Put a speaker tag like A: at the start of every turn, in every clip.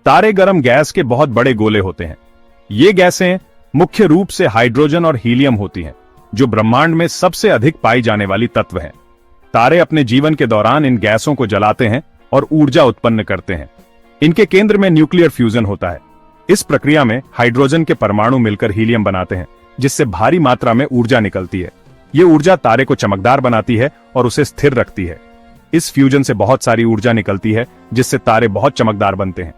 A: तारे गर्म गैस के बहुत बड़े गोले होते हैं। ये गैसें मुख्य रूप से हाइड्रोजन और हीलियम होती हैं, जो ब्रह्मांड में सबसे अधिक पाई जाने वाली तत्व हैं। तारे अपने जीवन के दौरान इन गैसों को जलाते हैं और ऊर्जा उत्पन्न करते हैं। इनके केंद्र में न्यूक्लियर फ्यूजन होता है। इस प्रक्रिया में हाइड्रोजन के परमाणु मिलकर हीलियम बनाते हैं, जिससे भारी मात्रा में ऊर्जा निकलती है। ये ऊर्जा तारे को चमकदार बनाती है और उसे स्थिर रखती है। इस फ्यूजन से बहुत सारी ऊर्जा निकलती है, जिससे तारे बहुत चमकदार बनते हैं।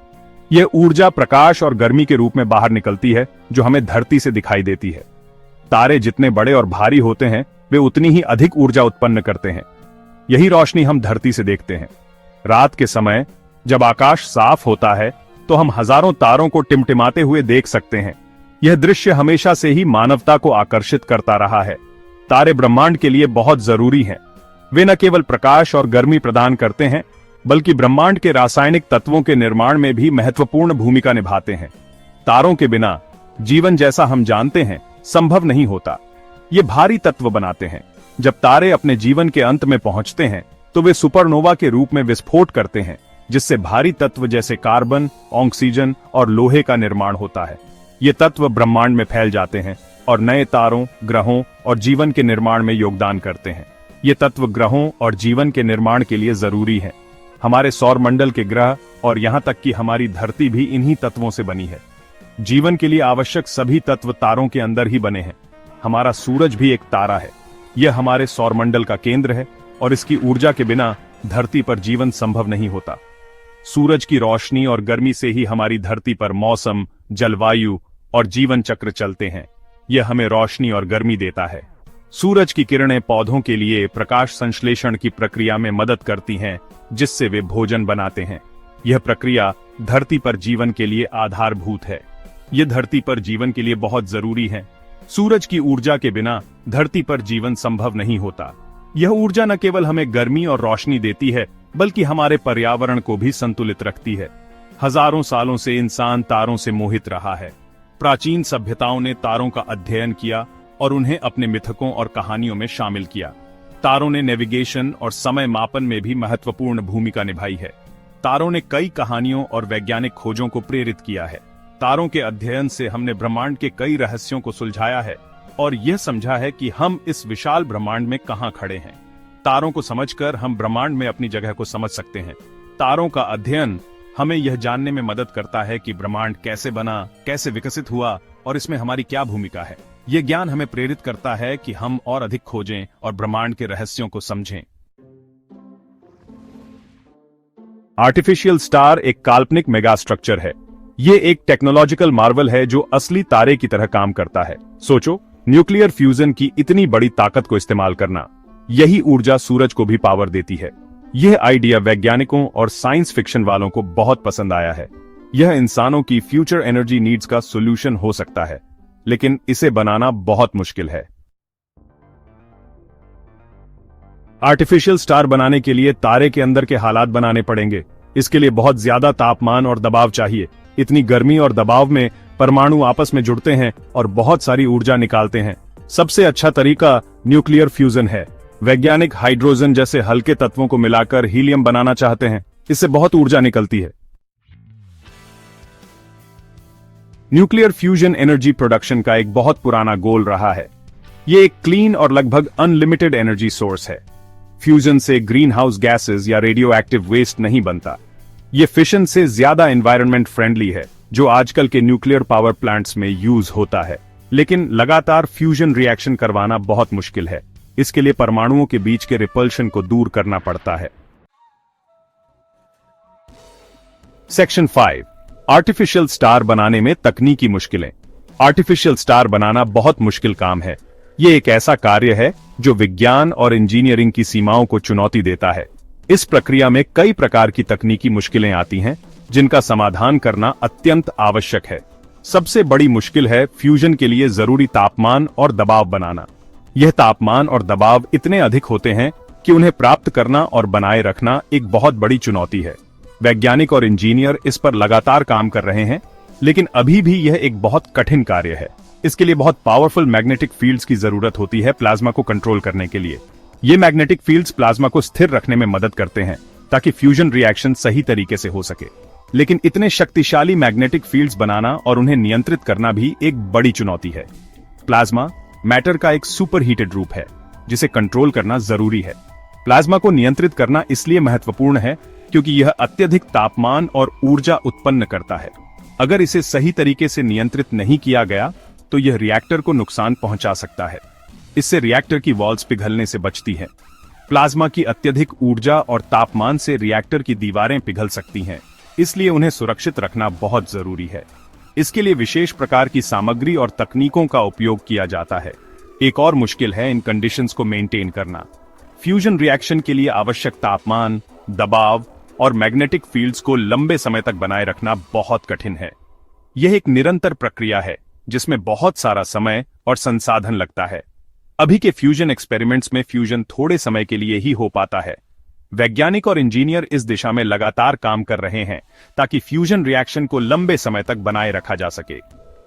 A: यह ऊर्जा प्रकाश और गर्मी के रूप में बाहर निकलती है, जो हमें धरती से दिखाई देती है। तारे जितने बड़े और भारी होते हैं, वे उतनी ही अधिक ऊर्जा उत्पन्न करते हैं। यही रोशनी हम धरती से देखते हैं। रात के समय जब आकाश साफ होता है, तो हम हजारों तारों को टिमटिमाते हुए देख सकते हैं। यह दृश्य हमेशा से ही मानवता को आकर्षित करता रहा है। तारे ब्रह्मांड के लिए बहुत जरूरी हैं। वे न केवल प्रकाश और गर्मी प्रदान करते हैं, बल्कि ब्रह्मांड के रासायनिक तत्वों के निर्माण में भी महत्वपूर्ण भूमिका निभाते हैं। तारों के बिना जीवन जैसा हम जानते हैं संभव नहीं होता। ये भारी तत्व बनाते हैं। जब तारे अपने जीवन के अंत में पहुंचते हैं, तो वे सुपरनोवा के रूप में विस्फोट करते हैं, जिससे भारी तत्व जैसे कार्बन, ऑक्सीजन और लोहे का निर्माण होता है। ये तत्व ब्रह्मांड में फैल जाते हैं और नए तारों, ग्रहों और जीवन के निर्माण में योगदान करते हैं। ये तत्व ग्रहों और जीवन के निर्माण के लिए जरूरी हैं। हमारे सौरमंडल के ग्रह और यहां तक कि हमारी धरती भी इन्हीं तत्वों से बनी है। जीवन के लिए आवश्यक सभी तत्व तारों के अंदर ही बने हैं। हमारा सूरज भी एक तारा है। यह हमारे सौरमंडल का केंद्र है और इसकी ऊर्जा के बिना धरती पर जीवन संभव नहीं होता। सूरज की रोशनी और गर्मी से ही हमारी धरती पर मौसम, जलवायु और जीवन चक्र चलते हैं। यह हमें रोशनी और गर्मी देता है। सूरज की किरणें पौधों के लिए प्रकाश संश्लेषण की प्रक्रिया में मदद करती हैं, जिससे वे भोजन बनाते हैं। यह प्रक्रिया धरती पर जीवन के लिए आधारभूत है। यह धरती पर जीवन के लिए बहुत जरूरी है। सूरज की ऊर्जा के बिना धरती पर जीवन संभव नहीं होता। यह ऊर्जा न केवल हमें गर्मी और रोशनी देती है, बल्कि हमारे पर्यावरण को भी संतुलित रखती है। हजारों सालों से इंसान तारों से मोहित रहा है। प्राचीन सभ्यताओं ने तारों का अध्ययन किया और उन्हें अपने मिथकों और कहानियों में शामिल किया। तारों ने नेविगेशन और समय मापन में भी महत्वपूर्ण भूमिका निभाई है। तारों ने कई कहानियों और वैज्ञानिक खोजों को प्रेरित किया है। तारों के अध्ययन से हमने ब्रह्मांड के कई रहस्यों को सुलझाया है और यह समझा है कि हम इस विशाल ब्रह्मांड में कहां खड़े हैं। तारों को समझकर हम ब्रह्मांड में अपनी जगह को समझ सकते हैं। तारों का अध्ययन हमें यह जानने में मदद करता है कि ब्रह्मांड कैसे बना, कैसे विकसित हुआ और इसमें हमारी क्या भूमिका है। यह ज्ञान हमें प्रेरित करता है कि हम और अधिक खोजें और ब्रह्मांड के रहस्यों को समझें। आर्टिफिशियल स्टार एक काल्पनिक मेगा स्ट्रक्चर है। यह एक टेक्नोलॉजिकल मार्वल है जो असली तारे की तरह काम करता है। सोचो, न्यूक्लियर फ्यूजन की इतनी बड़ी ताकत को इस्तेमाल करना। यही ऊर्जा सूरज को भी पावर देती है। यह आइडिया वैज्ञानिकों और साइंस फिक्शन वालों को बहुत पसंद आया है। यह इंसानों की फ्यूचर एनर्जी नीड्स का सॉल्यूशन हो सकता है, लेकिन इसे बनाना बहुत मुश्किल है। आर्टिफिशियल स्टार बनाने के लिए तारे के अंदर के हालात बनाने पड़ेंगे। इसके लिए बहुत ज्यादा तापमान और दबाव चाहिए। इतनी गर्मी और दबाव में परमाणु आपस में जुड़ते हैं और बहुत सारी ऊर्जा निकालते हैं। सबसे अच्छा तरीका न्यूक्लियर फ्यूजन है। वैज्ञानिक हाइड्रोजन जैसे हल्के तत्वों को मिलाकर हीलियम बनाना चाहते हैं। इससे बहुत ऊर्जा निकलती है। न्यूक्लियर फ्यूजन एनर्जी प्रोडक्शन का एक बहुत पुराना गोल रहा है। यह एक क्लीन और लगभग अनलिमिटेड एनर्जी सोर्स है। फ्यूजन से ग्रीन हाउस गैसेज या रेडियो एक्टिव वेस्ट नहीं बनता। यह फिशन से ज्यादा एनवायरनमेंट फ्रेंडली है, जो आजकल के न्यूक्लियर पावर प्लांट्स में यूज होता है। लेकिन लगातार फ्यूजन रिएक्शन करवाना बहुत मुश्किल है। इसके लिए परमाणुओं के बीच के रिपल्शन को दूर करना पड़ता है। सेक्शन 5, आर्टिफिशियल स्टार बनाने में तकनीकी मुश्किलें। आर्टिफिशियल स्टार बनाना बहुत मुश्किल काम है। यह एक ऐसा कार्य है जो विज्ञान और इंजीनियरिंग की सीमाओं को चुनौती देता है। इस प्रक्रिया में कई प्रकार की तकनीकी मुश्किलें आती हैं, जिनका समाधान करना अत्यंत आवश्यक है। सबसे बड़ी मुश्किल है फ्यूजन के लिए जरूरी तापमान और दबाव बनाना। यह तापमान और दबाव इतने अधिक होते हैं कि उन्हें प्राप्त करना और बनाए रखना एक बहुत बड़ी चुनौती है। वैज्ञानिक और इंजीनियर इस पर लगातार काम कर रहे हैं, लेकिन अभी भी यह एक बहुत कठिन कार्य है। इसके लिए बहुत पावरफुल मैग्नेटिक फील्ड्स की जरूरत होती है प्लाज्मा को कंट्रोल करने के लिए। ये मैग्नेटिक फील्ड्स प्लाज्मा को स्थिर रखने में मदद करते हैं, ताकि फ्यूजन रिएक्शन सही तरीके से हो सके। लेकिन इतने शक्तिशाली मैग्नेटिक फील्ड्स बनाना और उन्हें नियंत्रित करना भी एक बड़ी चुनौती है। प्लाज्मा मैटर का एक सुपर हीटेड रूप है जिसे कंट्रोल करना जरूरी है। प्लाज्मा को नियंत्रित करना इसलिए महत्वपूर्ण है क्योंकि यह अत्यधिक तापमान और ऊर्जा उत्पन्न करता है। अगर इसे सही तरीके से नियंत्रित नहीं किया गया तो यह रिएक्टर को नुकसान पहुंचा सकता है। इससे रिएक्टर की वॉल्स पिघलने से बचती हैं। प्लाज्मा की अत्यधिक ऊर्जा और तापमान से रिएक्टर की दीवारें पिघल सकती हैं, इसलिए उन्हें सुरक्षित रखना बहुत जरूरी है। इसके लिए विशेष प्रकार की सामग्री और तकनीकों का उपयोग किया जाता है। एक और मुश्किल है इन कंडीशंस को मेंटेन करना। फ्यूजन रिएक्शन के लिए आवश्यक तापमान, दबाव और मैग्नेटिक फील्ड्स को लंबे समय तक बनाए रखना बहुत कठिन है। यह एक निरंतर प्रक्रिया है जिसमें बहुत सारा समय और संसाधन लगता है। अभी के फ्यूजन एक्सपेरिमेंट्स में फ्यूजन थोड़े समय के लिए ही हो पाता है। वैज्ञानिक और इंजीनियर इस दिशा में लगातार काम कर रहे हैं ताकि फ्यूजन रिएक्शन को लंबे समय तक बनाए रखा जा सके।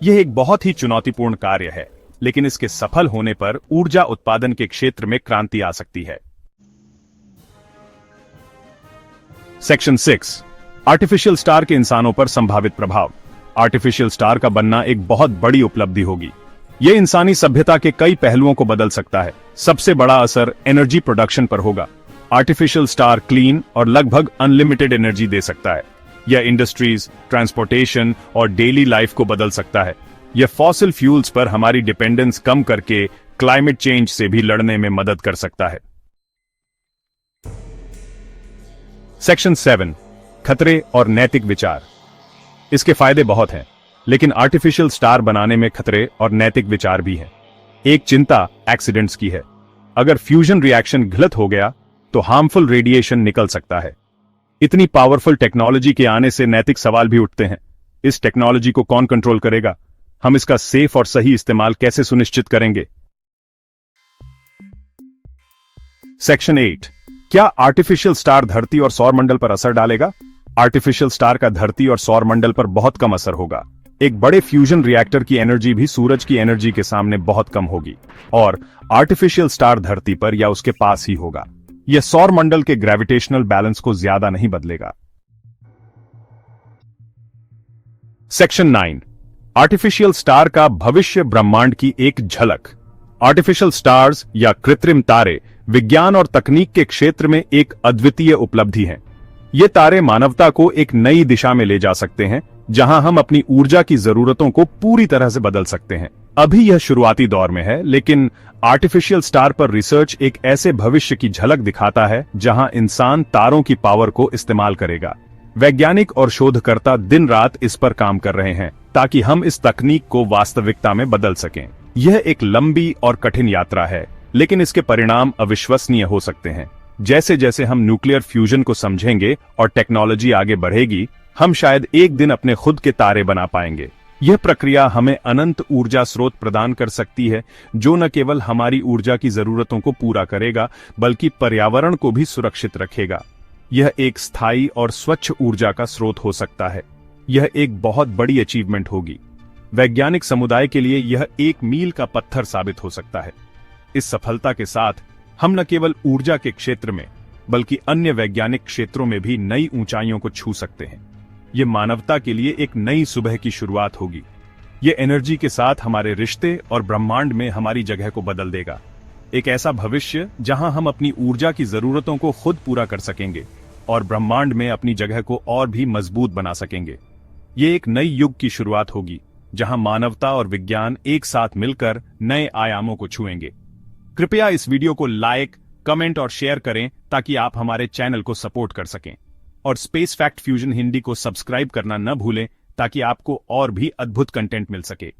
A: यह एक बहुत ही चुनौतीपूर्ण कार्य है, लेकिन इसके सफल होने पर ऊर्जा उत्पादन के क्षेत्र में क्रांति आ सकती है। सेक्शन 6 आर्टिफिशियल स्टार के इंसानों पर संभावित प्रभाव। आर्टिफिशियल स्टार का बनना एक बहुत बड़ी उपलब्धि होगी। यह इंसानी सभ्यता के कई पहलुओं को बदल सकता है। सबसे बड़ा असर एनर्जी प्रोडक्शन पर होगा। आर्टिफिशियल स्टार क्लीन और लगभग अनलिमिटेड एनर्जी दे सकता है। यह इंडस्ट्रीज, ट्रांसपोर्टेशन और डेली लाइफ को बदल सकता है। यह फॉसिल फ्यूल्स पर हमारी डिपेंडेंस कम करके क्लाइमेट चेंज से भी लड़ने में मदद कर सकता है। सेक्शन 7 खतरे और नैतिक विचार। इसके फायदे बहुत हैं, लेकिन आर्टिफिशियल स्टार बनाने में खतरे और नैतिक विचार भी हैं। एक चिंता एक्सीडेंट्स की है। अगर फ्यूजन रिएक्शन गलत हो गया तो हार्मफुल रेडिएशन निकल सकता है। इतनी पावरफुल टेक्नोलॉजी के आने से नैतिक सवाल भी उठते हैं। इस टेक्नोलॉजी को कौन कंट्रोल करेगा? हम इसका सेफ और सही इस्तेमाल कैसे सुनिश्चित करेंगे? सेक्शन 8 क्या आर्टिफिशियल स्टार धरती और सौरमंडल पर असर डालेगा? आर्टिफिशियल स्टार का धरती और सौरमंडल पर बहुत कम असर होगा। एक बड़े फ्यूजन रिएक्टर की एनर्जी भी सूरज की एनर्जी के सामने बहुत कम होगी और आर्टिफिशियल स्टार धरती पर या उसके पास ही होगा। यह सौरमंडल के ग्रेविटेशनल बैलेंस को ज्यादा नहीं बदलेगा। सेक्शन 9 आर्टिफिशियल स्टार का भविष्य ब्रह्मांड की एक झलक। आर्टिफिशियल स्टार्स या कृत्रिम तारे विज्ञान और तकनीक के क्षेत्र में एक अद्वितीय उपलब्धि हैं। ये तारे मानवता को एक नई दिशा में ले जा सकते हैं, जहां हम अपनी ऊर्जा की जरूरतों को पूरी तरह से बदल सकते हैं। अभी यह शुरुआती दौर में है, लेकिन आर्टिफिशियल स्टार पर रिसर्च एक ऐसे भविष्य की झलक दिखाता है जहां इंसान तारों की पावर को इस्तेमाल करेगा। वैज्ञानिक और शोधकर्ता दिन रात इस पर काम कर रहे हैं ताकि हम इस तकनीक को वास्तविकता में बदल सकें। यह एक लंबी और कठिन यात्रा है, लेकिन इसके परिणाम अविश्वसनीय हो सकते हैं। जैसे जैसे हम न्यूक्लियर फ्यूजन को समझेंगे और टेक्नोलॉजी आगे बढ़ेगी, हम शायद एक दिन अपने खुद के तारे बना पाएंगे। यह प्रक्रिया हमें अनंत ऊर्जा स्रोत प्रदान कर सकती है, जो न केवल हमारी ऊर्जा की जरूरतों को पूरा करेगा, बल्कि पर्यावरण को भी सुरक्षित रखेगा। यह एक स्थायी और स्वच्छ ऊर्जा का स्रोत हो सकता है। यह एक बहुत बड़ी अचीवमेंट होगी। वैज्ञानिक समुदाय के लिए यह एक मील का पत्थर साबित हो सकता है। इस सफलता के साथ हम न केवल ऊर्जा के क्षेत्र में, बल्कि अन्य वैज्ञानिक क्षेत्रों में भी नई ऊंचाइयों को छू सकते हैं। यह मानवता के लिए एक नई सुबह की शुरुआत होगी। यह एनर्जी के साथ हमारे रिश्ते और ब्रह्मांड में हमारी जगह को बदल देगा। एक ऐसा भविष्य जहां हम अपनी ऊर्जा की जरूरतों को खुद पूरा कर सकेंगे और ब्रह्मांड में अपनी जगह को और भी मजबूत बना सकेंगे। यह एक नई युग की शुरुआत होगी, जहां मानवता और विज्ञान एक साथ मिलकर नए आयामों को छुएंगे। कृपया इस वीडियो को लाइक, कमेंट और शेयर करें ताकि आप हमारे चैनल को सपोर्ट कर सकें। और स्पेस फैक्ट फ्यूजन हिंदी को सब्सक्राइब करना न भूलें ताकि आपको और भी अद्भुत कंटेंट मिल सके।